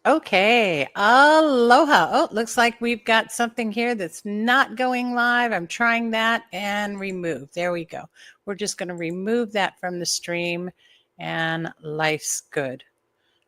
Okay, aloha. Oh, looks like we've got something here that's not going live. I'm trying that and remove. There we go. We're just going to remove that from the stream and life's good.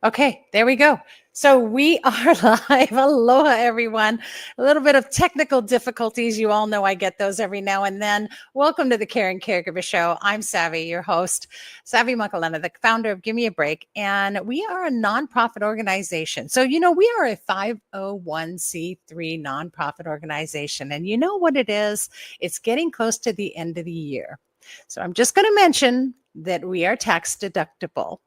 Okay, there we go. So we are live. Aloha, everyone. A little bit of technical difficulties. You all know I get those every now and then. Welcome to the Caring Caregiver Show. I'm Savvy, your host, Savvy Makalena, the founder of Give Me a Break. And we are a nonprofit organization. So, we are a 501c3 nonprofit organization. And you know what it is? It's getting close to the end of the year. So I'm just going to mention that we are tax deductible.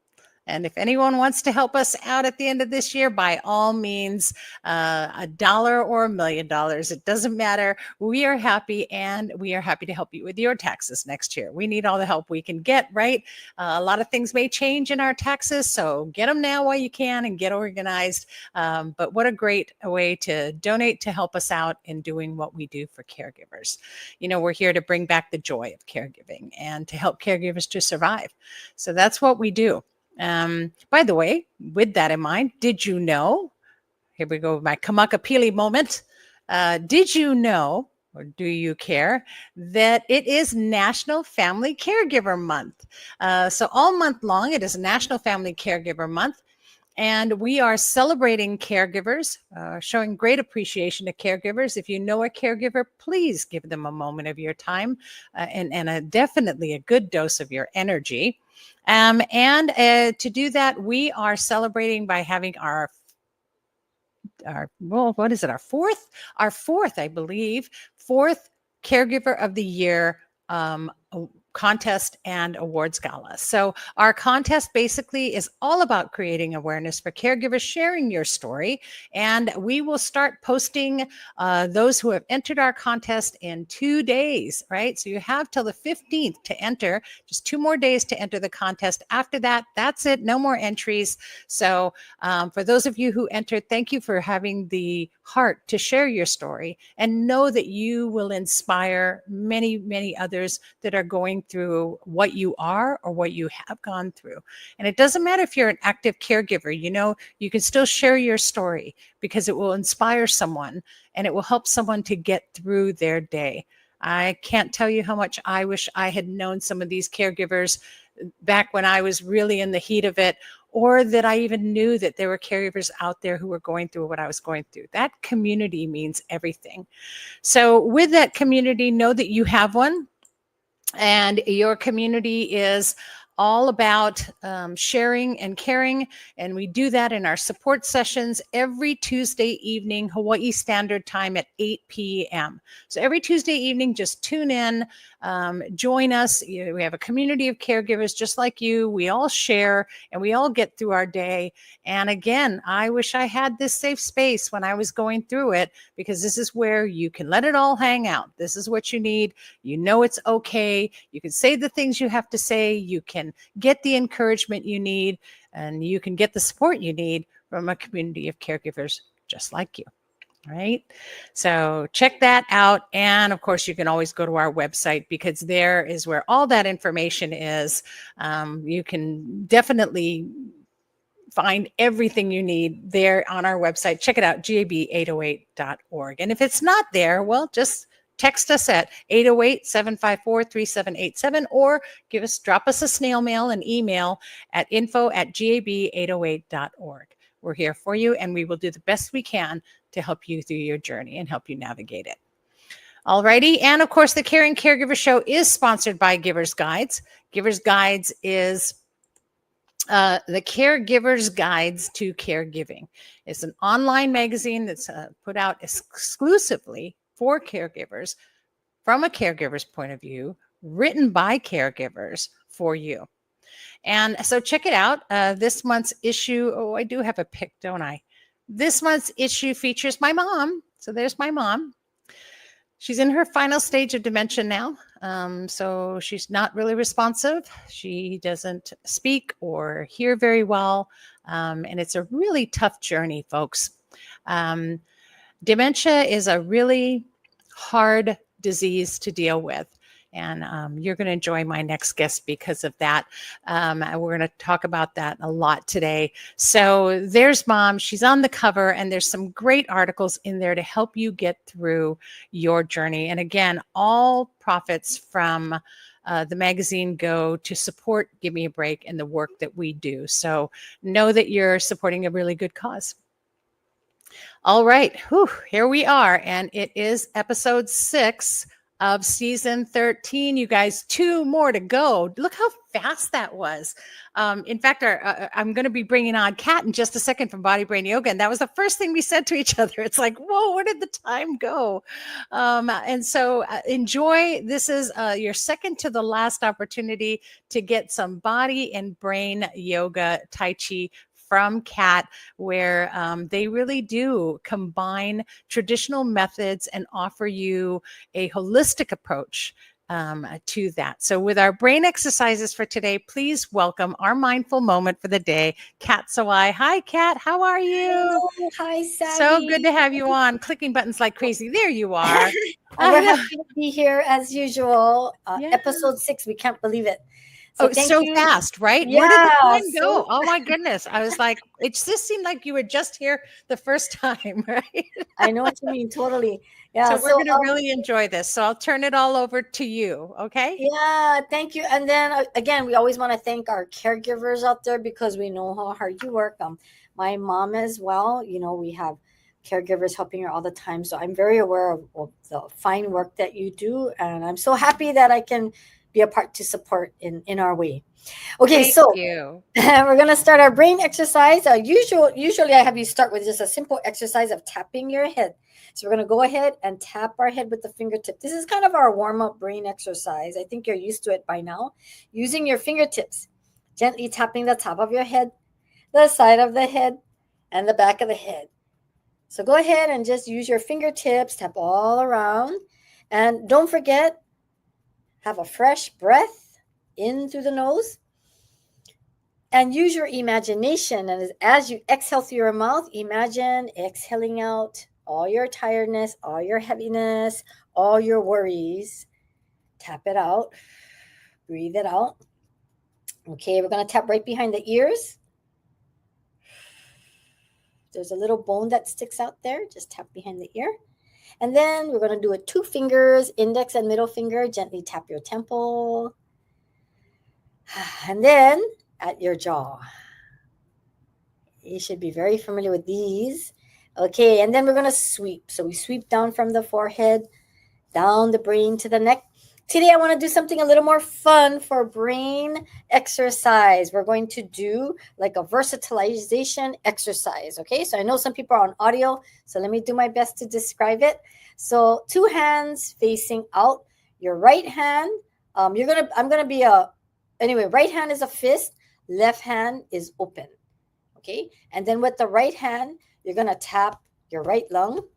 And if anyone wants to help us out at the end of this year, by all means, $1 or $1 million, it doesn't matter. We are happy, and we are happy to help you with your taxes next year. We need all the help we can get, right? A lot of things may change in our taxes, so get them now while you can and get organized. But what a great way to donate to help us out in doing what we do for caregivers. We're here to bring back the joy of caregiving and to help caregivers to survive. So that's what we do. By the way, with that in mind, did you know, here we go, my Kamakapili moment. Did you know, or do you care, that it is National Family Caregiver Month? So all month long, it is National Family Caregiver Month. And we are celebrating caregivers, showing great appreciation to caregivers. If you know a caregiver, please give them a moment of your time and definitely a good dose of your energy. To do that, we are celebrating by having our what is it? Our fourth, I believe, fourth Caregiver of the Year contest and awards gala. So our contest basically is all about creating awareness for caregivers, sharing your story, and we will start posting those who have entered our contest in 2 days, right? So you have till the 15th to enter, just 2 more days to enter the contest. After that, that's it, no more entries. So for those of you who entered, thank you for having the heart to share your story, and know that you will inspire many, many others that are going through what you are or what you have gone through. And it doesn't matter if you're an active caregiver, you can still share your story because it will inspire someone and it will help someone to get through their day. I can't tell you how much I wish I had known some of these caregivers back when I was really in the heat of it, or that I even knew that there were caregivers out there who were going through what I was going through. That community means everything. So with that community, know that you have one, and your community is all about sharing and caring. And we do that in our support sessions every Tuesday evening, Hawaii Standard Time at 8 p.m. So every Tuesday evening, just tune in, join us. We have a community of caregivers just like you. We all share and we all get through our day. And again, I wish I had this safe space when I was going through it, because this is where you can let it all hang out. This is what you need. You know it's okay. You can say the things you have to say. You can get the encouragement you need, and you can get the support you need from a community of caregivers just like you. Right? So check that out. And of course, you can always go to our website, because there is where all that information is. You can definitely find everything you need there on our website. Check it out, gab808.org. And if it's not there, well, just text us at 808-754-3787, or drop us a snail mail, an email at info@gab808.org. We're here for you, and we will do the best we can to help you through your journey and help you navigate it. Alrighty. And of course, the Caring Caregiver Show is sponsored by Givers Guides. Givers Guides is the Caregiver's Guides to Caregiving. It's an online magazine that's put out exclusively for caregivers, from a caregiver's point of view, written by caregivers for you. And so check it out. This month's issue, I do have a pic, don't I? This month's issue features my mom. So there's my mom. She's in her final stage of dementia now. So she's not really responsive. She doesn't speak or hear very well. And it's a really tough journey, folks. Dementia is a really hard disease to deal with. And you're going to enjoy my next guest because of that. We're going to talk about that a lot today. So there's Mom. She's on the cover, and there's some great articles in there to help you get through your journey. And again, all profits from the magazine go to support Give Me a Break and the work that we do. So know that you're supporting a really good cause. All right. Whew, here we are. And it is episode 6 of season 13. You guys, 2 more to go. Look how fast that was. In fact, I'm going to be bringing on Kat in just a second from Body Brain Yoga. And that was the first thing we said to each other. It's like, whoa, where did the time go? And so enjoy. This is your second to the last opportunity to get some body and brain yoga, Tai Chi from Kat, where they really do combine traditional methods and offer you a holistic approach to that. So with our brain exercises for today, please welcome our mindful moment for the day, Kat Sawai. Hi, Kat. How are you? Hello. Hi, So Savvy. good to have you on. Clicking buttons like crazy. There you are. We're happy to be here as usual. Yeah. Episode 6. We can't believe it. So thank so you. fast, right? Yeah, Where did the time so go? Oh my goodness. I was like, it just seemed like you were just here the first time, right? I know what you mean. Totally. So Yeah. we're going to really enjoy this. So I'll turn it all over to you. Okay. Yeah, thank you. And then again, we always want to thank our caregivers out there because we know how hard you work. My mom as well. We have caregivers helping her all the time. So I'm very aware of the fine work that you do, and I'm so happy that I can be a part to support in our way. Okay, Thank so you. we're gonna start our brain exercise. Usually I have you start with just a simple exercise of tapping your head. So we're gonna go ahead and tap our head with the fingertip. This is kind of our warm-up brain exercise. I think you're used to it by now. Using your fingertips, gently tapping the top of your head, the side of the head, and the back of the head. So go ahead and just use your fingertips, tap all around. And don't forget, have a fresh breath in through the nose. And use your imagination. And as you exhale through your mouth, imagine exhaling out all your tiredness, all your heaviness, all your worries. Tap it out. Breathe it out. Okay, we're going to tap right behind the ears. There's a little bone that sticks out there. Just tap behind the ear. And then we're going to do it 2 fingers, index and middle finger. Gently tap your temple. And then at your jaw. You should be very familiar with these. Okay, and then we're going to sweep. So we sweep down from the forehead, down the brain to the neck. Today I want to do something a little more fun for brain exercise. We're going to do like a versatilization exercise. Okay, so I know some people are on audio, so let me do my best to describe it. So 2 hands facing out. Your right hand, I'm gonna be right hand is a fist, left hand is open. Okay, and then with the right hand, you're gonna tap your right lung.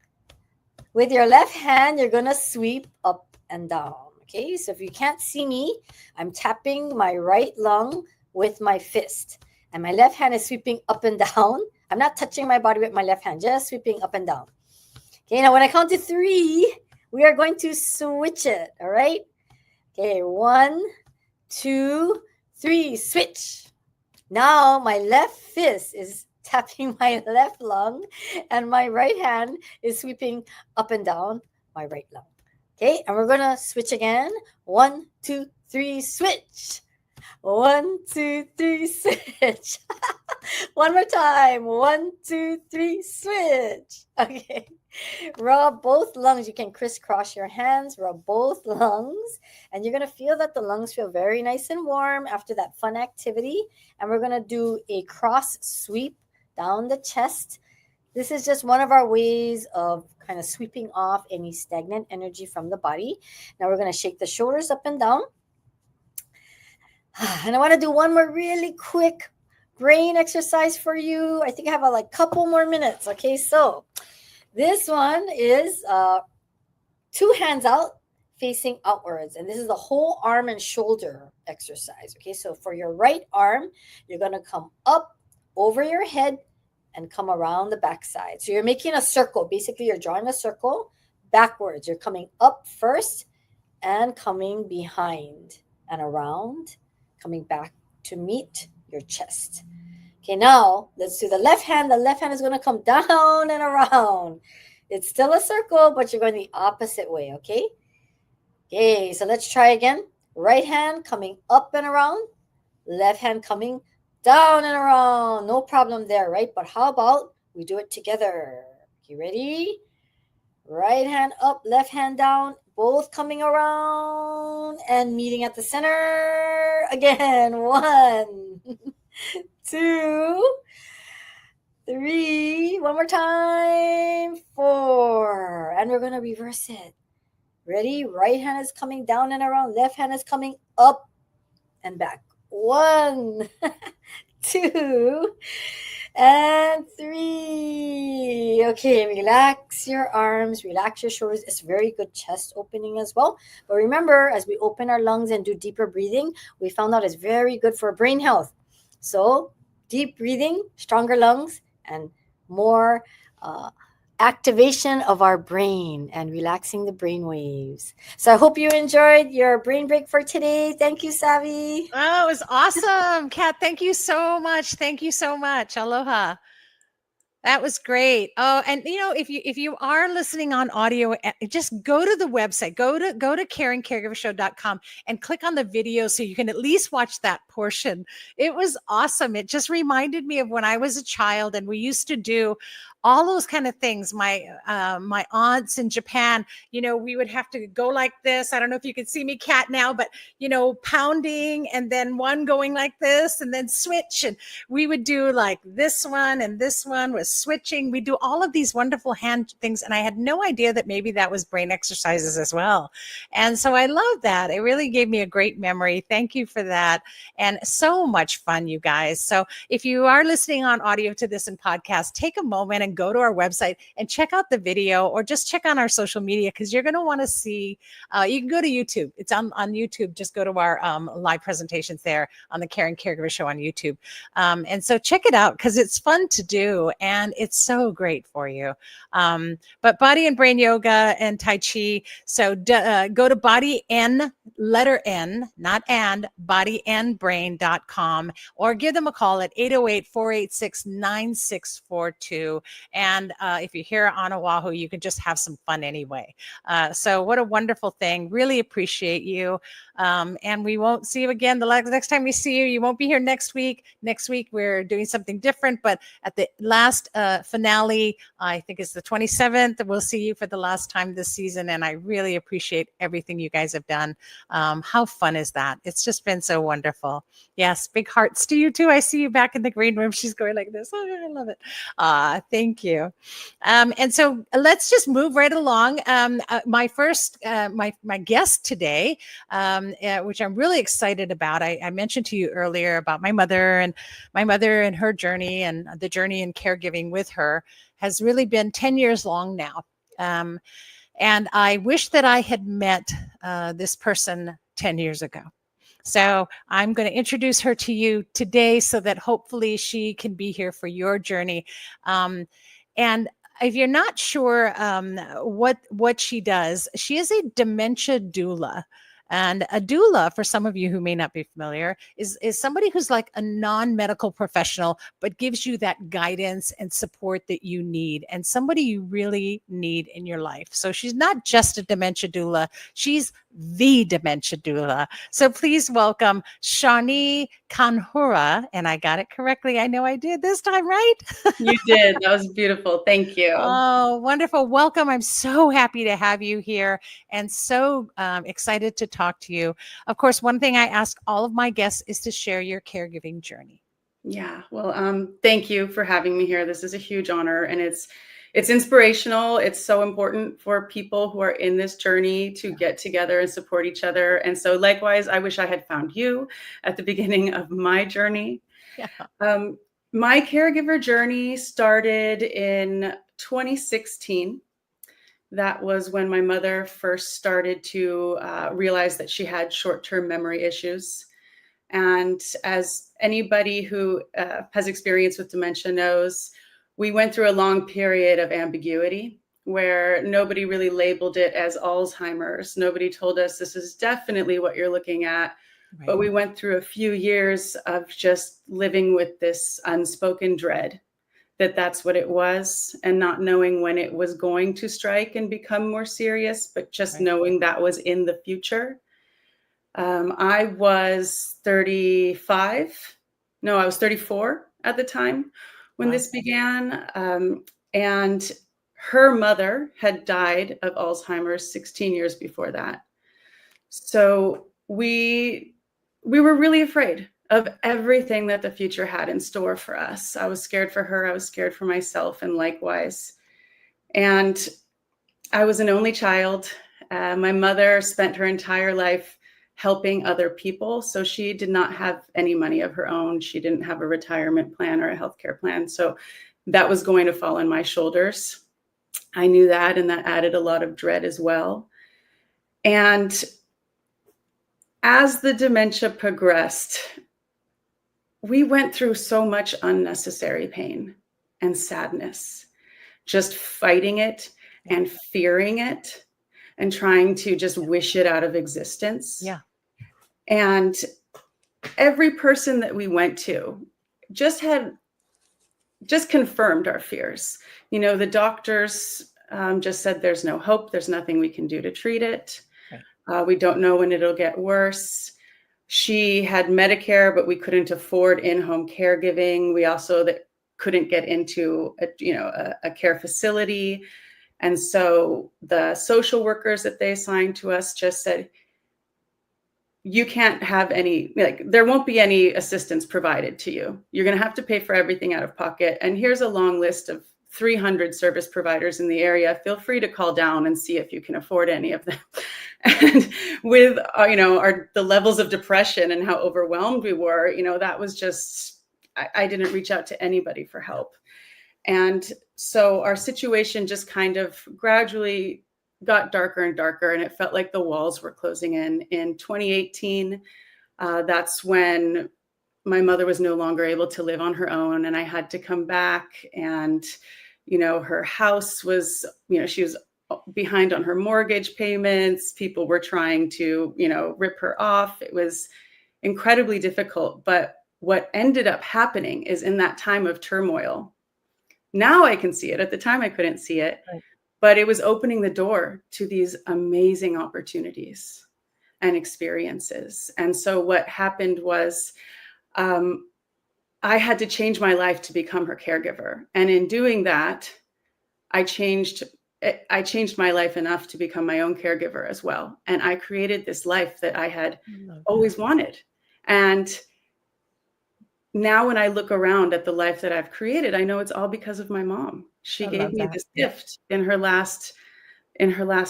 With your left hand, you're gonna sweep up and down. Okay, so if you can't see me, I'm tapping my right lung with my fist, and my left hand is sweeping up and down. I'm not touching my body with my left hand, just sweeping up and down. Okay, now when I count to 3, we are going to switch it. All right. Okay, 1, 2, 3, switch. Now my left fist is tapping my left lung, and my right hand is sweeping up and down my right lung. Okay, and we're gonna switch again. 1, 2, 3, switch. 1, 2, 3, switch. One more time. 1, 2, 3, switch. Okay. Rub both lungs. You can crisscross your hands, rub both lungs, and you're going to feel that the lungs feel very nice and warm after that fun activity. And we're going to do a cross sweep down the chest. This is just one of our ways of kind of sweeping off any stagnant energy from the body. Now we're going to shake the shoulders up and down. And I want to do one more really quick brain exercise for you. I think I have a couple more minutes. Okay, so this one is 2 hands out facing outwards. And this is the whole arm and shoulder exercise. Okay, so for your right arm, you're going to come up over your head and come around the backside. So you're making a circle. Basically, you're drawing a circle backwards. You're coming up first and coming behind and around, coming back to meet your chest. Okay, now let's do the left hand. The left hand is going to come down and around. It's still a circle, but you're going the opposite way, okay? Okay, so let's try again. Right hand coming up and around, left hand coming down and around. No problem there, right? But how about we do it together? You ready? Right hand up, left hand down, both coming around and meeting at the center. Again, 1, 2, 3. One more time, 4. And we're going to reverse it. Ready? Right hand is coming down and around, left hand is coming up and back. 1, 2, and 3. Okay, relax your arms, relax your shoulders. It's very good chest opening as well. But remember, as we open our lungs and do deeper breathing, we found out it's very good for brain health. So deep breathing, stronger lungs, and more activation of our brain and relaxing the brain waves. So I hope you enjoyed your brain break for today. Thank you, Savvy. Oh, it was awesome, Kat. Thank you so much. Thank you so much. Aloha. That was great. Oh, and if you are listening on audio, just go to the website, go to caringcaregivershow.com and click on the video so you can at least watch that portion. It was awesome. It just reminded me of when I was a child and we used to do all those kind of things. My aunts in Japan, we would have to go like this. I don't know if you can see me, Kat, now, but pounding and then one going like this and then switch, and we would do like this one and this one was switching. We do all of these wonderful hand things. And I had no idea that maybe that was brain exercises as well. And so I love that. It really gave me a great memory. Thank you for that. And so much fun, you guys. So if you are listening on audio to this in podcast, take a moment and go to our website and check out the video, or just check on our social media, because you're going to want to see, you can go to YouTube. It's on YouTube. Just go to our live presentations there on the Caring Caregiver Show on YouTube. And so check it out, because it's fun to do and it's so great for you. But body and brain yoga and Tai Chi. So go to body N, letter N, not and, bodyandbrain.com, or give them a call at 808-486-9642. And if you're here on Oahu, you can just have some fun anyway. So what a wonderful thing. Really appreciate you. And we won't see you again. The next time we see you, you won't be here next week. Next week, we're doing something different. But at the last finale, I think it's the 27th, we'll see you for the last time this season. And I really appreciate everything you guys have done. How fun is that? It's just been so wonderful. Yes, big hearts to you too. I see you back in the green room. She's going like this. Oh, I love it. Thank you. And so let's just move right along. My first, my guest today, which I'm really excited about. I mentioned to you earlier about my mother and her journey, and the journey in caregiving with her has really been 10 years long now. And I wish that I had met this person 10 years ago. So I'm going to introduce her to you today so that hopefully she can be here for your journey. And if you're not sure what she does, she is a dementia doula. And a doula, for some of you who may not be familiar, is somebody who's like a non-medical professional, but gives you that guidance and support that you need, and somebody you really need in your life. So she's not just a dementia doula, she's the dementia doula. So please welcome Shawnee Kanhura. And I got it correctly. I know I did this time, right? You did. That was beautiful. Thank you. Oh, wonderful. Welcome. I'm so happy to have you here and so excited to talk to you. Of course, one thing I ask all of my guests is to share your caregiving journey. Yeah. Well, thank you for having me here. This is a huge honor, and it's inspirational. It's so important for people who are in this journey to get together and support each other. And so likewise, I wish I had found you at the beginning of my journey. Yeah. My caregiver journey started in 2016. That was when my mother first started to realize that she had short-term memory issues. And as anybody who has experience with dementia knows, we went through a long period of ambiguity where nobody really labeled it as Alzheimer's. Nobody told us this is definitely what you're looking at. Right. But we went through a few years of just living with this unspoken dread that that's what it was, and not knowing when it was going to strike and become more serious, but just Right. knowing that was in the future. I was 35. No, I was 34 at the time when Wow. this began. And her mother had died of Alzheimer's 16 years before that. So we were really afraid of everything that the future had in store for us. I was scared for her. I was scared for myself, and likewise. And I was an only child. My mother spent her entire life helping other people. So she did not have any money of her own. She didn't have a retirement plan or a healthcare plan. So that was going to fall on my shoulders. I knew that, and that added a lot of dread as well. And as the dementia progressed, we went through so much unnecessary pain and sadness, just fighting it and fearing it and trying to just wish it out of existence. Yeah. And every person that we went to just confirmed our fears. You know, the doctors just said there's no hope. There's nothing we can do to treat it. Right. We don't know when it'll get worse. She had Medicare, but we couldn't afford in-home caregiving. We also couldn't get into a care facility. And so the social workers that they assigned to us just said, you can't have any, there won't be any assistance provided to you. You're going to have to pay for everything out of pocket. And here's a long list of 300 service providers in the area. Feel free to call down and see if you can afford any of them. And with, the levels of depression and how overwhelmed we were, that was just, I didn't reach out to anybody for help. And so our situation just kind of gradually got darker and darker, and it felt like the walls were closing in. In 2018, that's when my mother was no longer able to live on her own, and I had to come back. And, her house was, she was behind on her mortgage payments. People were trying to, rip her off. It was incredibly difficult. But what ended up happening is, in that time of turmoil, now I can see it. At the time, I couldn't see it. Right. But it was opening the door to these amazing opportunities and experiences. And so what happened was I had to change my life to become her caregiver. And in doing that, I changed my life enough to become my own caregiver as well. And I created this life that I had always wanted. And now when I look around at the life that I've created, I know it's all because of my mom. She gave me this gift in her last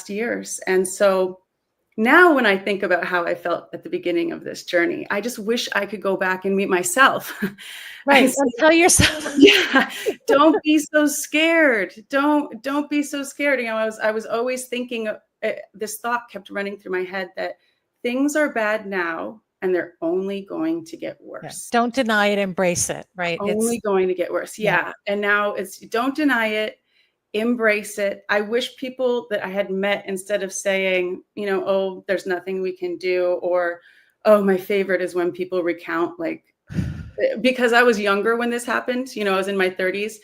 years. And so now when I think about how I felt at the beginning of this journey, I just wish I could go back and meet myself. Right. And tell yourself. Yeah, don't be so scared. Don't be so scared. I was always thinking, this thought kept running through my head that things are bad now, and they're only going to get worse. Yeah. Don't deny it, embrace it, right? Only going to get worse. Yeah. And now it's don't deny it, embrace it. I wish people that I had met, instead of saying, oh, there's nothing we can do, or, oh, my favorite is when people recount, because I was younger when this happened, I was in my 30s.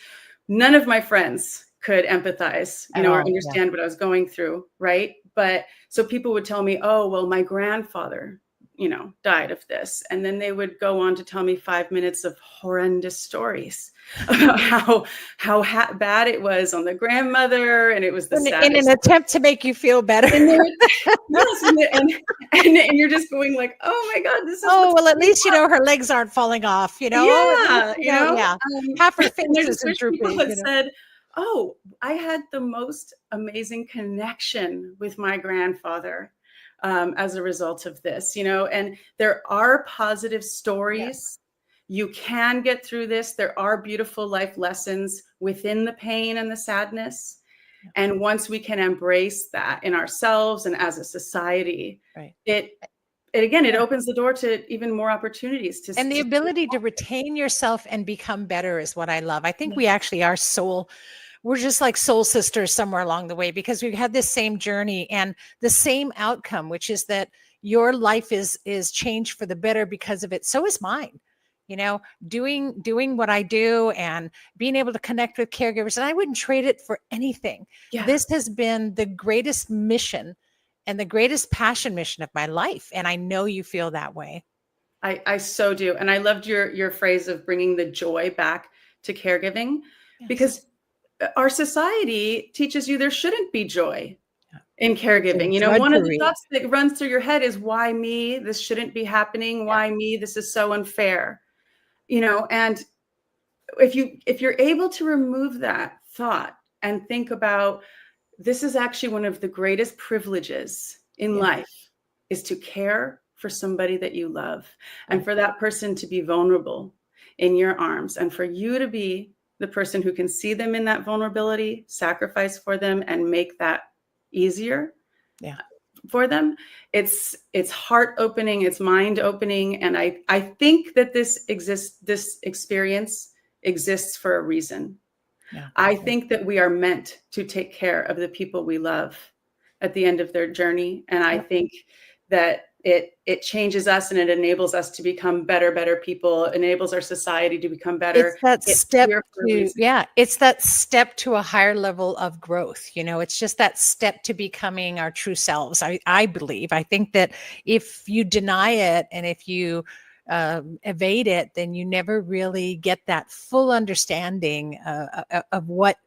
None of my friends could empathize, or understand what I was going through. Right. But so people would tell me, oh, well, my grandfather, died of this. And then they would go on to tell me 5 minutes of horrendous stories about how bad it was on the grandmother. And it was the saddest. In an attempt to make you feel better. Yes, and you're just going like, oh my God, this is. Oh, well, at least, her legs aren't falling off, Yeah, half her face is drooping. People had said, oh, I had the most amazing connection with my grandfather as a result of this, and there are positive stories. Yes. You can get through this. There are beautiful life lessons within the pain and the sadness. Yeah. And once we can embrace that in ourselves and as a society, right. It opens the door to even more opportunities. And the ability to retain yourself and become better is what I love. I think we actually are we're just like soul sisters somewhere along the way, because we've had this same journey and the same outcome, which is that your life is changed for the better because of it. So is mine. You know, doing what I do and being able to connect with caregivers, and I wouldn't trade it for anything. Yeah. This has been the greatest mission and the greatest passion mission of my life, and I know you feel that way. I so do. And I loved your phrase of bringing the joy back to caregiving, Yes. because our society teaches you there shouldn't be joy Yeah. in caregiving. You know, one of the Drudgery. thoughts that runs through your head is, why me? This shouldn't be happening. Why me? This is so unfair. You know, and if you're able to remove that thought and think about, this is actually one of the greatest privileges in Yeah. life, is to care for somebody that you love, and Right. for that person to be vulnerable in your arms, and for you to be the person who can see them in that vulnerability, sacrifice for them, and make that easier Yeah. for them. It's heart opening, it's mind opening. And I think that this experience exists for a reason. Yeah. I think that we are meant to take care of the people we love at the end of their journey. And I Yep. think that it changes us, and it enables us to become better people, enables our society to become better. It's that It's step here for a to, reason. yeah, it's that step to a higher level of growth. You know, it's just that step to becoming our true selves. I believe. I think that if you deny it and if you evade it, then you never really get that full understanding of what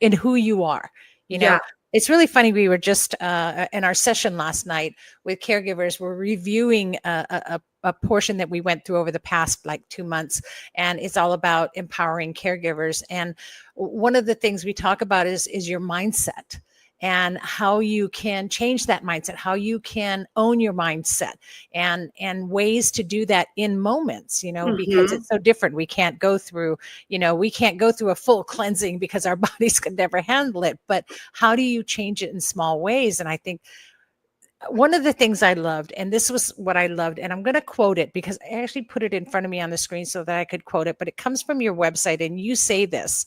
and who you are. You know, Yeah. it's really funny. We were just in our session last night with caregivers. We're reviewing a portion that we went through over the past like 2 months, and it's all about empowering caregivers. And one of the things we talk about is your mindset, and how you can change that mindset, how you can own your mindset, and ways to do that in moments, you know, because Mhm. it's so different. We can't go through, you know, we can't go through a full cleansing because our bodies could never handle it. But how do you change it in small ways? And I think one of the things I loved, and this was what I loved, and I'm going to quote it because I actually put it in front of me on the screen so that I could quote it, but it comes from your website, and you say this: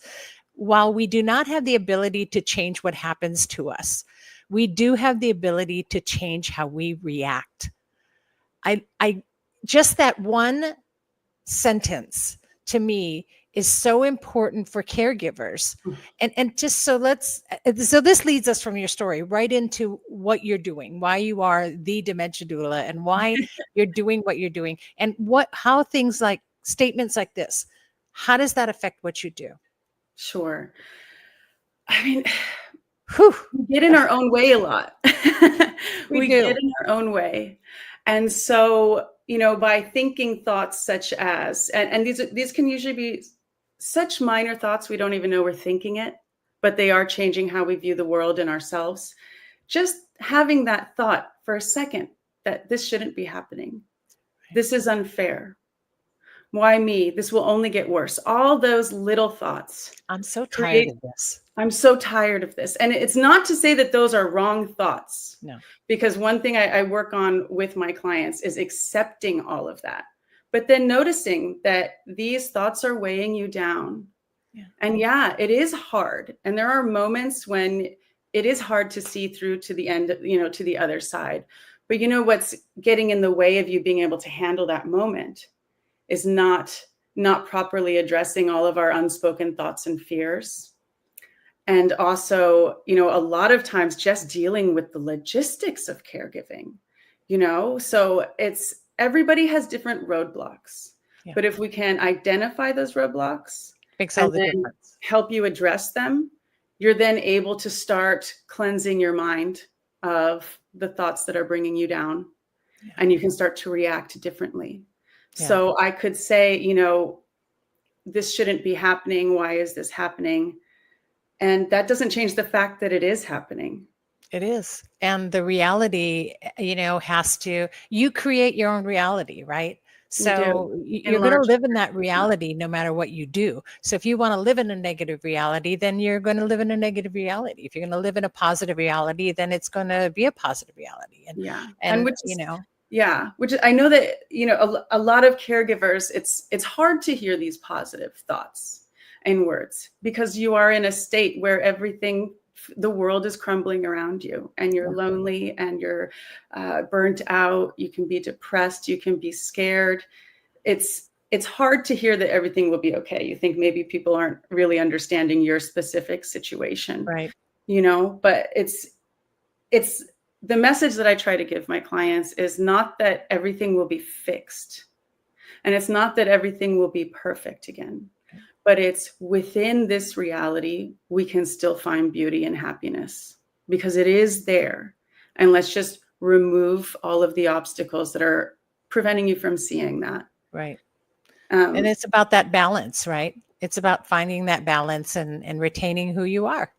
while we do not have the ability to change what happens to us, we do have the ability to change how we react. I just that one sentence to me is so important for caregivers. And just so so this leads us from your story right into what you're doing, why you are the dementia doula, and why you're doing what you're doing, and how things like statements like this, how does that affect what you do? Sure. I mean, Whew. we get in our own way a lot. We Get do. in our own way. And so, you know, by thinking thoughts such as, and these can usually be such minor thoughts, we don't even know we're thinking it, but they are changing how we view the world and ourselves. Just having that thought for a second, that this shouldn't be happening. This is unfair. Why me? This will only get worse. All those little thoughts I'm so tired create, of this. I'm so tired of this. And it's not to say that those are wrong thoughts. No. Because one thing I work on with my clients is accepting all of that, but then noticing that these thoughts are weighing you down. Yeah. And yeah, it is hard. And there are moments when it is hard to see through to the end, you know, to the other side. But you know what's getting in the way of you being able to handle that moment is not properly addressing all of our unspoken thoughts and fears. And also, you know, a lot of times just dealing with the logistics of caregiving, you know, so everybody has different roadblocks. Yeah. But if we can identify those roadblocks Makes all and the then difference. help you address them, you're then able to start cleansing your mind of the thoughts that are bringing you down. Yeah. And you can start to react differently. Yeah. So I could say, you know, this shouldn't be happening. Why is this happening? And that doesn't change the fact that it is happening. It is. And the reality, you know, you create your own reality, right? So you're going to large live in that reality no matter what you do. So if you want to live in a negative reality, then you're going to live in a negative reality. If you're going to live in a positive reality, then it's going to be a positive reality. And, Yeah. and which you know, which I know that, you know, a lot of caregivers, it's hard to hear these positive thoughts. inwards, because you are in a state where the world is crumbling around you, and you're lonely, and you're burnt out. You can be depressed. You can be scared. It's hard to hear that everything will be okay. You think maybe people aren't really understanding your specific situation, Right. but it's the message that I try to give my clients is not that everything will be fixed, and it's not that everything will be perfect again, but it's within this reality, we can still find beauty and happiness, because it is there. And let's just remove all of the obstacles that are preventing you from seeing that. Right. And it's about that balance, right? It's about finding that balance and retaining who you are.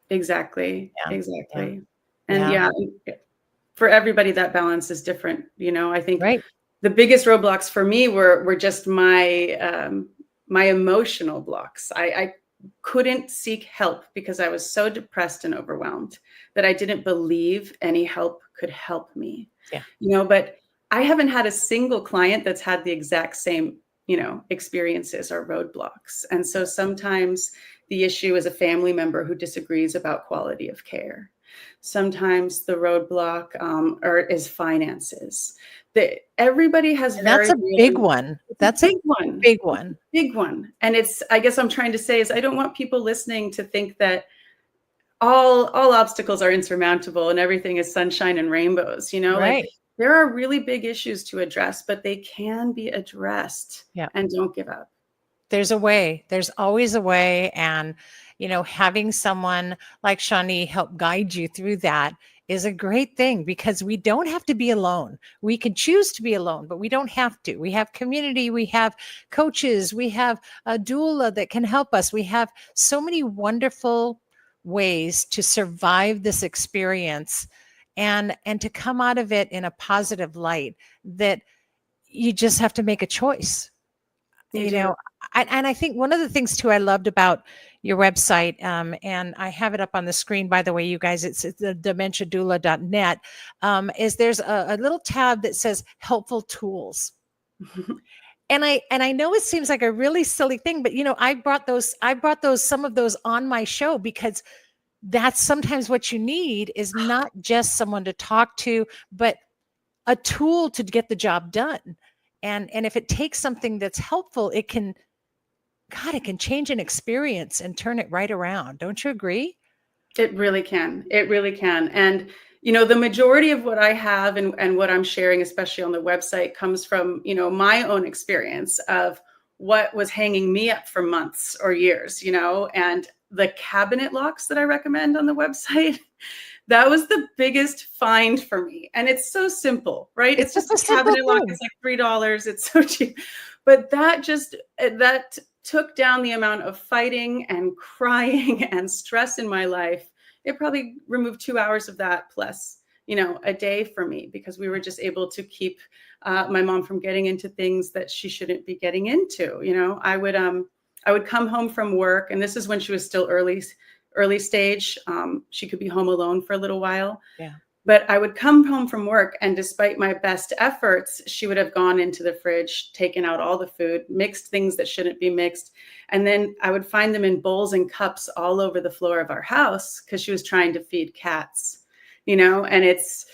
Exactly. Yeah. Exactly. Yeah. And for everybody, that balance is different. I think Right. the biggest roadblocks for me were just my emotional blocks. I couldn't seek help because I was so depressed and overwhelmed that I didn't believe any help could help me. Yeah. But I haven't had a single client that's had the exact same, experiences or roadblocks. And so sometimes the issue is a family member who disagrees about quality of care. Sometimes the roadblock is finances. Everybody has That's a big one. That's a big one. big one. Big one. And I guess I'm trying to say is I don't want people listening to think that all obstacles are insurmountable and everything is sunshine and rainbows, Right. like there are really big issues to address, but they can be addressed. Yeah. And don't give up. There's a way. There's always a way. And, having someone like Shawnee help guide you through that is a great thing, because we don't have to be alone. We can choose to be alone, but we don't have to. We have community. We have coaches. We have a doula that can help us. We have so many wonderful ways to survive this experience and to come out of it in a positive light, that you just have to make a choice. And I think one of the things too I loved about your website, and I have it up on the screen, by the way, you guys, it's the dementiadoula.net, is there's a little tab that says helpful tools. And I know it seems like a really silly thing, but I brought some of those on my show, because that's sometimes what you need, is not just someone to talk to, but a tool to get the job done. And if it takes something that's helpful, it can change an experience and turn it right around. Don't you agree? It really can. It really can. And, the majority of what I have and what I'm sharing, especially on the website, comes from, my own experience of what was hanging me up for months or years, and the cabinet locks that I recommend on the website. That was the biggest find for me. And it's so simple, right? It's just a cabinet lock. It's like $3. It's so cheap. But that took down the amount of fighting and crying and stress in my life. It probably removed 2 hours of that plus, a day for me, because we were just able to keep my mom from getting into things that she shouldn't be getting into. I would come home from work, and this is when she was still early stage. She could be home alone for a little while. Yeah. But I would come home from work, and despite my best efforts, she would have gone into the fridge, taken out all the food, mixed things that shouldn't be mixed. And then I would find them in bowls and cups all over the floor of our house, because she was trying to feed cats, and it's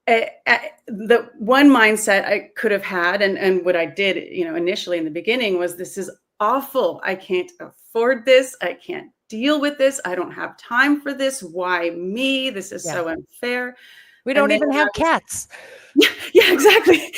the one mindset I could have had. And what I did, initially in the beginning was, this is awful. I can't afford this. I can't deal with this. I don't have time for this. Why me? This is so unfair. We don't even have cats. Yeah, exactly.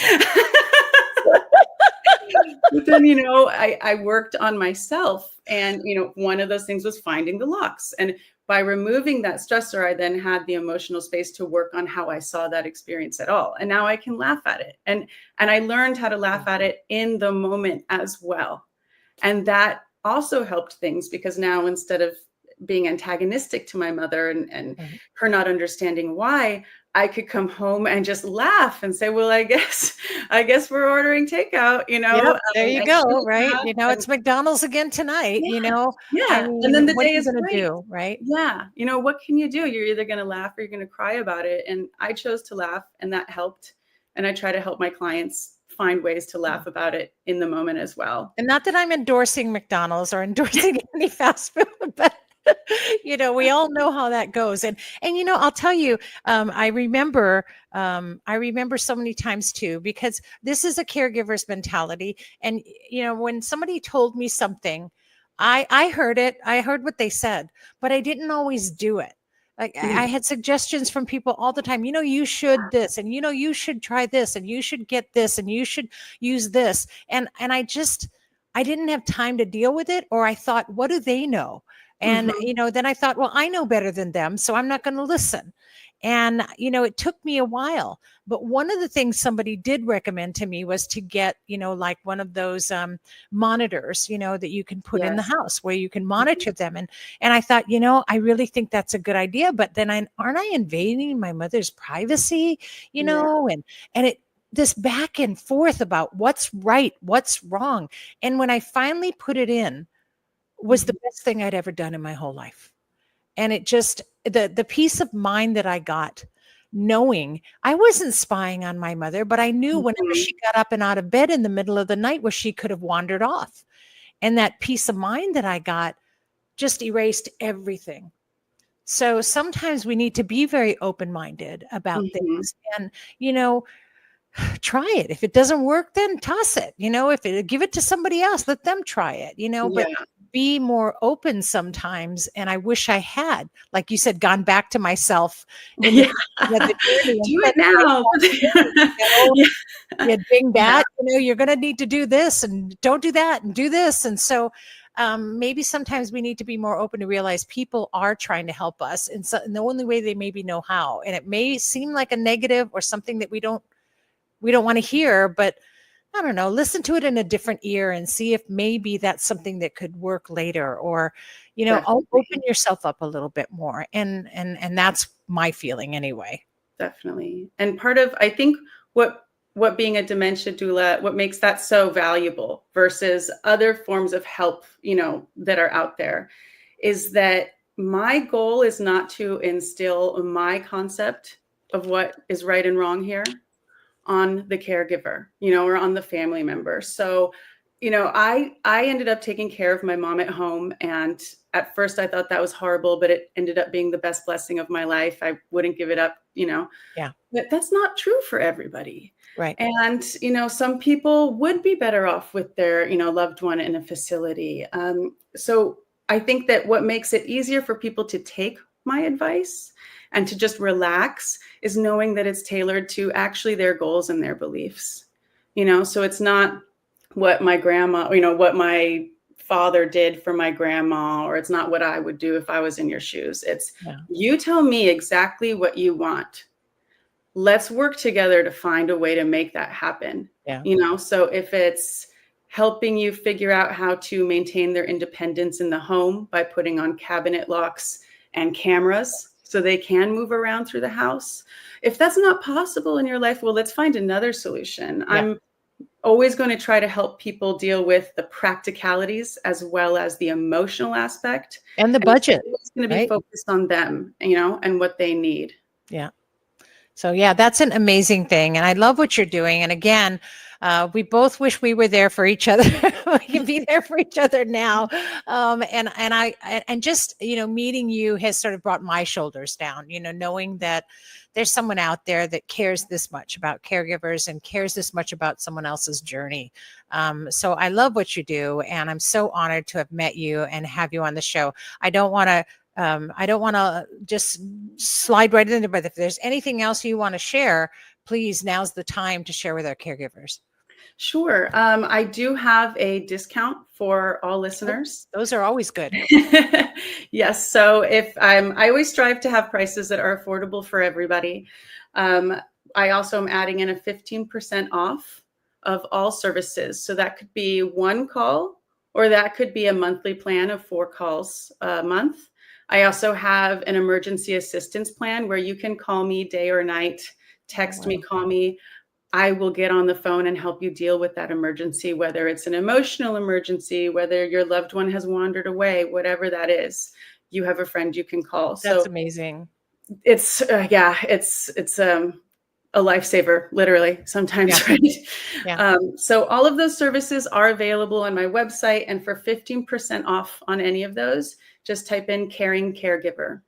But then, I worked on myself, and, one of those things was finding the locks. And by removing that stressor, I then had the emotional space to work on how I saw that experience at all. And now I can laugh at it. And I learned how to laugh at it in the moment as well. And that also helped things, because now, instead of being antagonistic to my mother and her not understanding why, I could come home and just laugh and say, well, I guess we're ordering takeout, Yep, there you go. Right. It's McDonald's again tonight, Yeah. I mean, And then the what day are you is going to great. do? Right. Yeah. What can you do? You're either going to laugh or you're going to cry about it. And I chose to laugh, and that helped. And I try to help my clients find ways to laugh about it in the moment as well. And not that I'm endorsing McDonald's or endorsing any fast food, but we all know how that goes. And I'll tell you, I remember so many times too, because this is a caregiver's mentality. And when somebody told me something, I heard it, I heard what they said, but I didn't always do it. Like I had suggestions from people all the time, you should this, and you should try this, and you should get this, and you should use this. And I didn't have time to deal with it, or I thought, what do they know? And, then I thought, well, I know better than them, so I'm not going to listen. And, it took me a while. But one of the things somebody did recommend to me was to get, like one of those monitors, that you can put in the house where you can monitor them. And I thought, I really think that's a good idea. But then aren't I invading my mother's privacy, and this back and forth about what's right, what's wrong. And when I finally put it in, was the best thing I'd ever done in my whole life. And it just, the peace of mind that I got, knowing I wasn't spying on my mother, but I knew whenever she got up and out of bed in the middle of the night where she could have wandered off. And that peace of mind that I got just erased everything. So sometimes we need to be very open-minded about things. And, try it. If it doesn't work, then toss it. Give it to somebody else, let them try it, but be more open sometimes. And I wish I had, like you said, gone back to myself in the journey. Do it now. Ding that, you're going to need to do this and don't do that and do this. And so maybe sometimes we need to be more open to realize people are trying to help us. And the only way they maybe know how, and it may seem like a negative or something that we don't want to hear, but I don't know, listen to it in a different ear and see if maybe that's something that could work later, or, open yourself up a little bit more. And that's my feeling anyway. Definitely. And part of, I think what being a dementia doula, what makes that so valuable versus other forms of help, that are out there, is that my goal is not to instill my concept of what is right and wrong here on the caregiver, or on the family member. So, I ended up taking care of my mom at home. And at first I thought that was horrible, but it ended up being the best blessing of my life. I wouldn't give it up, Yeah. But that's not true for everybody. Right. And, some people would be better off with their, loved one in a facility. So I think that what makes it easier for people to take my advice and to just relax is knowing that it's tailored to actually their goals and their beliefs, so it's not what my grandma, what my father did for my grandma, or it's not what I would do if I was in your shoes. It's you tell me exactly what you want. Let's work together to find a way to make that happen. Yeah. So if it's helping you figure out how to maintain their independence in the home by putting on cabinet locks and cameras so they can move around through the house. If that's not possible in your life, well, let's find another solution. Yeah. I'm always going to try to help people deal with the practicalities as well as the emotional aspect. And the budget. It's going to be focused on them, and what they need. Yeah. So that's an amazing thing. And I love what you're doing. And again, we both wish we were there for each other. We can be there for each other now. And just, meeting you has sort of brought my shoulders down, knowing that there's someone out there that cares this much about caregivers and cares this much about someone else's journey. So I love what you do. And I'm so honored to have met you and have you on the show. I don't want to just slide right into it, but if there's anything else you want to share, please, now's the time to share with our caregivers. Sure. I do have a discount for all listeners. Those are always good. Yes. So I always strive to have prices that are affordable for everybody. I also am adding in a 15% off of all services. So that could be one call, or that could be a monthly plan of 4 calls a month. I also have an emergency assistance plan where you can call me day or night, text me, call me. I will get on the phone and help you deal with that emergency, whether it's an emotional emergency, whether your loved one has wandered away, whatever that is. You have a friend you can call. That's amazing. It's a lifesaver, literally, sometimes, Yeah. right? Yeah. So all of those services are available on my website, and for 15% off on any of those, just type in caring caregiver.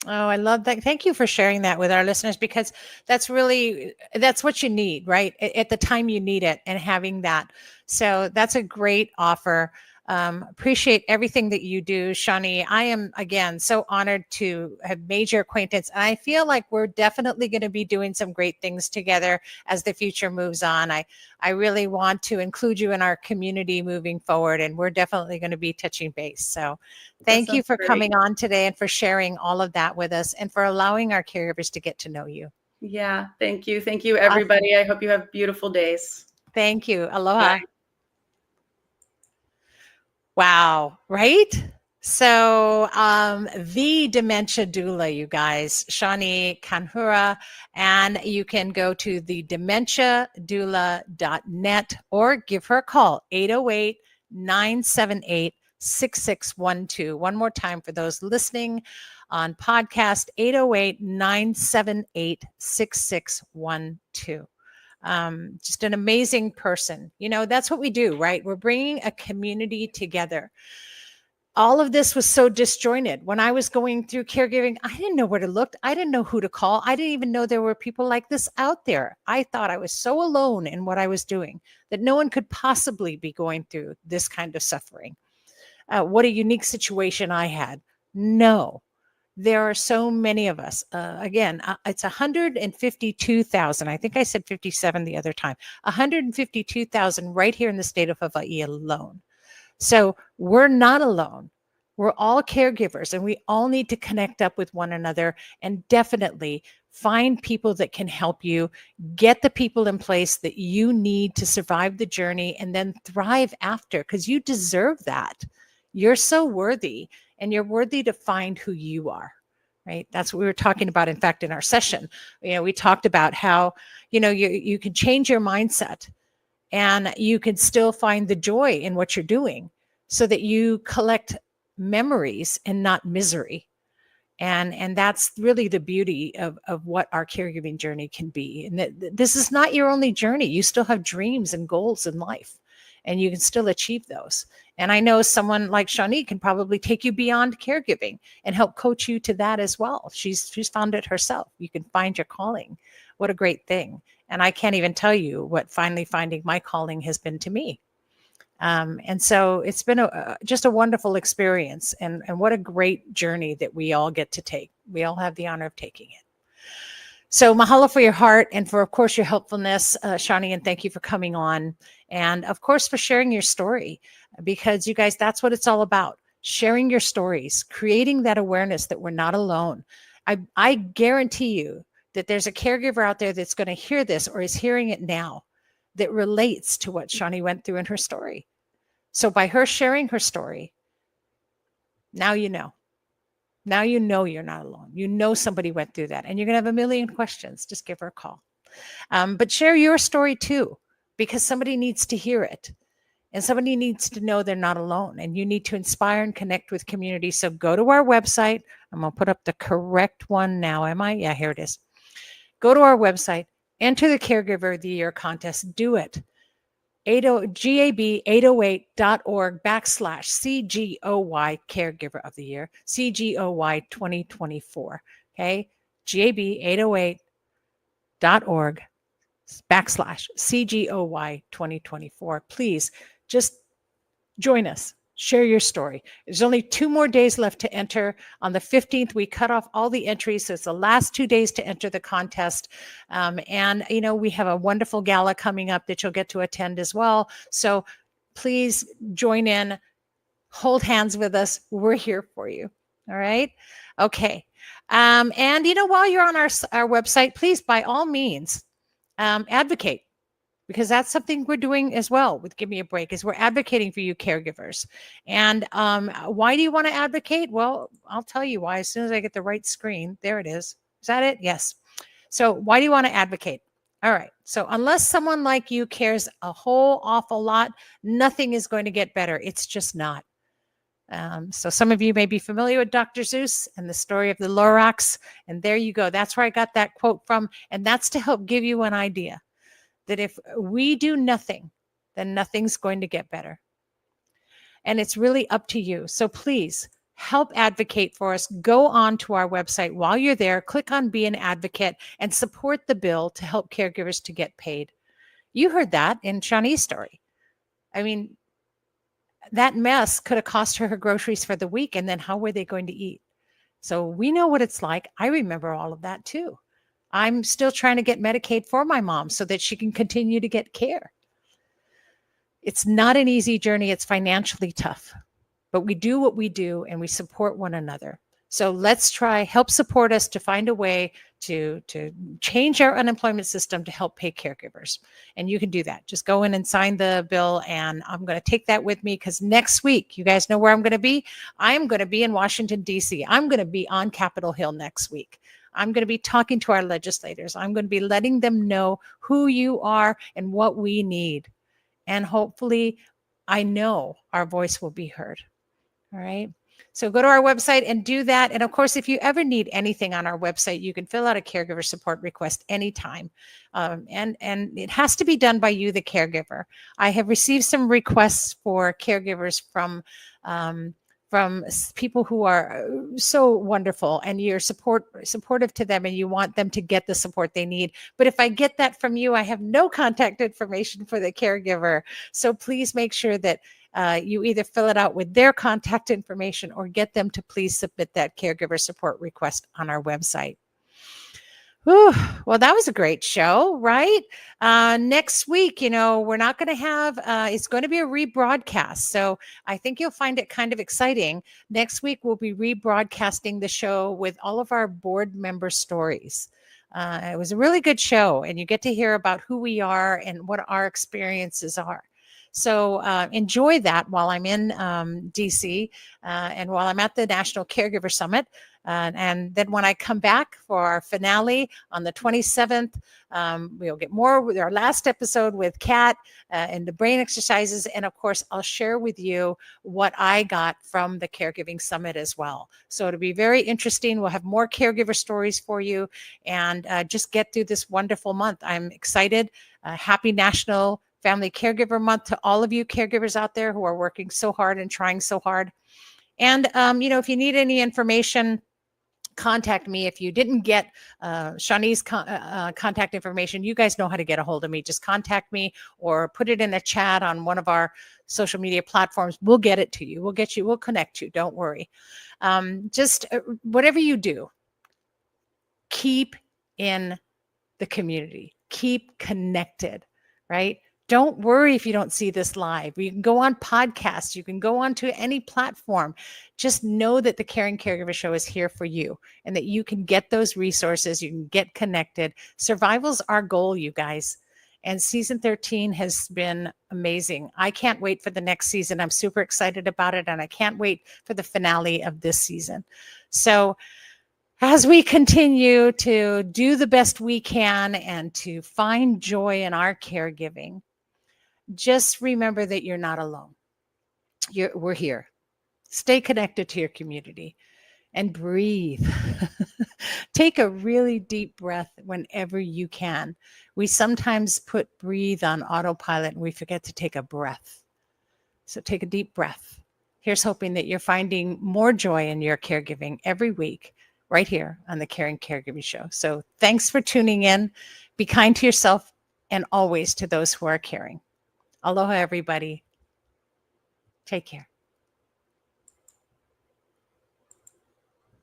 Oh, I love that. Thank you for sharing that with our listeners, because that's what you need, right? At the time you need it, and having that. So that's a great offer. Appreciate everything that you do, Shawnee. I am, again, so honored to have made your acquaintance. And I feel like we're definitely going to be doing some great things together as the future moves on. I really want to include you in our community moving forward, and we're definitely going to be touching base. So That thank you sounds for great. coming on today, and for sharing all of that with us, and for allowing our caregivers to get to know you. Yeah, thank you. Thank you, Awesome. everybody. I hope you have beautiful days. Thank you. Aloha. Bye. Wow, right? So, the dementia doula, you guys, Shawnee Kanhura, and you can go to the dementiadoula.net or give her a call, 808-978-6612. One more time for those listening on podcast, 808-978-6612. Just an amazing person. That's what we do, right? We're bringing a community together. All of this was so disjointed. When I was going through caregiving, I didn't know where to look. I didn't know who to call. I didn't even know there were people like this out there. I thought I was so alone in what I was doing, that no one could possibly be going through this kind of suffering. What a unique situation I had. No, there are so many of us. Again, it's 152,000. I think I said 57 the other time. 152,000 right here in the state of Hawaii alone. So we're not alone. We're all caregivers, and we all need to connect up with one another, and definitely find people that can help you. Get the people in place that you need to survive the journey and then thrive after, because you deserve that. You're so worthy, and you're worthy to find who you are. Right. That's what we were talking about. In fact, in our session, we talked about how, you can change your mindset, and you can still find the joy in what you're doing, so that you collect memories and not misery. And that's really the beauty of what our caregiving journey can be. And that this is not your only journey. You still have dreams and goals in life, and you can still achieve those. And I know someone like Shawnee can probably take you beyond caregiving and help coach you to that as well. She's found it herself. You can find your calling. What a great thing. And I can't even tell you what finally finding my calling has been to me. And so it's been just a wonderful experience, and what a great journey that we all get to take. We all have the honor of taking it. So mahalo for your heart, and for, of course, your helpfulness, Shawnee, and thank you for coming on. And of course, for sharing your story, because you guys, that's what it's all about. Sharing your stories, creating that awareness that we're not alone. I guarantee you that there's a caregiver out there that's going to hear this, or is hearing it now, that relates to what Shawnee went through in her story. So by her sharing her story, now you know. Now you know you're not alone. You know somebody went through that, and you're going to have a million questions. Just give her a call. But share your story too, because somebody needs to hear it. And somebody needs to know they're not alone, and you need to inspire and connect with community. So go to our website. I'm going to put up the correct one now. Am I? Yeah, here it is. Go to our website, enter the Caregiver of the Year contest. Do it. GAB808.org/CGOY Caregiver of the Year, CGOY 2024. Okay. GAB808.org/CGOY 2024. Please just join us. Share your story. There's only 2 more days left to enter. On the 15th, we cut off all the entries. So it's the last 2 days to enter the contest. And, we have a wonderful gala coming up that you'll get to attend as well. So please join in, hold hands with us. We're here for you. All right. Okay. And, while you're on our website, please, by all means, advocate. Because that's something we're doing as well with Give Me a Break, is we're advocating for you caregivers. And why do you want to advocate? Well, I'll tell you why as soon as I get the right screen. There it is. Is that it? Yes. So why do you want to advocate? All right. So unless someone like you cares a whole awful lot, nothing is going to get better. It's just not. So some of you may be familiar with Dr. Seuss and the story of the Lorax. And there you go. That's where I got that quote from. And that's to help give you an idea that if we do nothing, then nothing's going to get better. And it's really up to you. So please help advocate for us. Go on to our website while you're there, click on Be an Advocate, and support the bill to help caregivers to get paid. You heard that in Shawnee's story. I mean, that mess could have cost her groceries for the week, and then how were they going to eat? So we know what it's like. I remember all of that too. I'm still trying to get Medicaid for my mom so that she can continue to get care. It's not an easy journey. It's financially tough, but we do what we do and we support one another. So let's try, help support us to find a way to change our unemployment system to help pay caregivers. And you can do that. Just go in and sign the bill. And I'm going to take that with me because next week, you guys know where I'm going to be? I'm going to be in Washington, D.C. I'm going to be on Capitol Hill next week. I'm going to be talking to our legislators. I'm going to be letting them know who you are and what we need. And hopefully, I know our voice will be heard. All right. So go to our website and do that. And of course, if you ever need anything on our website, you can fill out a caregiver support request anytime. And it has to be done by you, the caregiver. I have received some requests for caregivers from people who are so wonderful, and you're supportive to them and you want them to get the support they need. But if I get that from you, I have no contact information for the caregiver. So please make sure that you either fill it out with their contact information or get them to please submit that caregiver support request on our website. Whew. Well, that was a great show, right? Next week, we're not going to have, it's going to be a rebroadcast. So I think you'll find it kind of exciting. Next week, we'll be rebroadcasting the show with all of our board member stories. It was a really good show, and you get to hear about who we are and what our experiences are. So enjoy that while I'm in DC and while I'm at the National Caregiver Summit. And then when I come back for our finale on the 27th, we'll get more with our last episode with Kat and the brain exercises. And of course, I'll share with you what I got from the Caregiving Summit as well. So it'll be very interesting. We'll have more caregiver stories for you and just get through this wonderful month. I'm excited. Happy National Family Caregiver Month to all of you caregivers out there who are working so hard and trying so hard. And, if you need any information, contact me. If you didn't get Shawnee's contact information, you guys know how to get a hold of me. Just contact me or put it in a chat on one of our social media platforms. We'll get it to you. We'll connect you. Don't worry. Just whatever you do, keep in the community. Keep connected, right? Don't worry if you don't see this live. You can go on podcasts. You can go on to any platform. Just know that the Caring Caregiver Show is here for you and that you can get those resources. You can get connected. Survival's our goal, you guys. And season 13 has been amazing. I can't wait for the next season. I'm super excited about it. And I can't wait for the finale of this season. So as we continue to do the best we can and to find joy in our caregiving, just remember that you're not alone. We're here. Stay connected to your community and breathe. Take a really deep breath whenever you can. We sometimes put breathe on autopilot and we forget to take a breath. So take a deep breath. Here's hoping that you're finding more joy in your caregiving every week right here on the Caring Caregiving Show. So thanks for tuning in. Be kind to yourself and always to those who are caring. Aloha, everybody. Take care.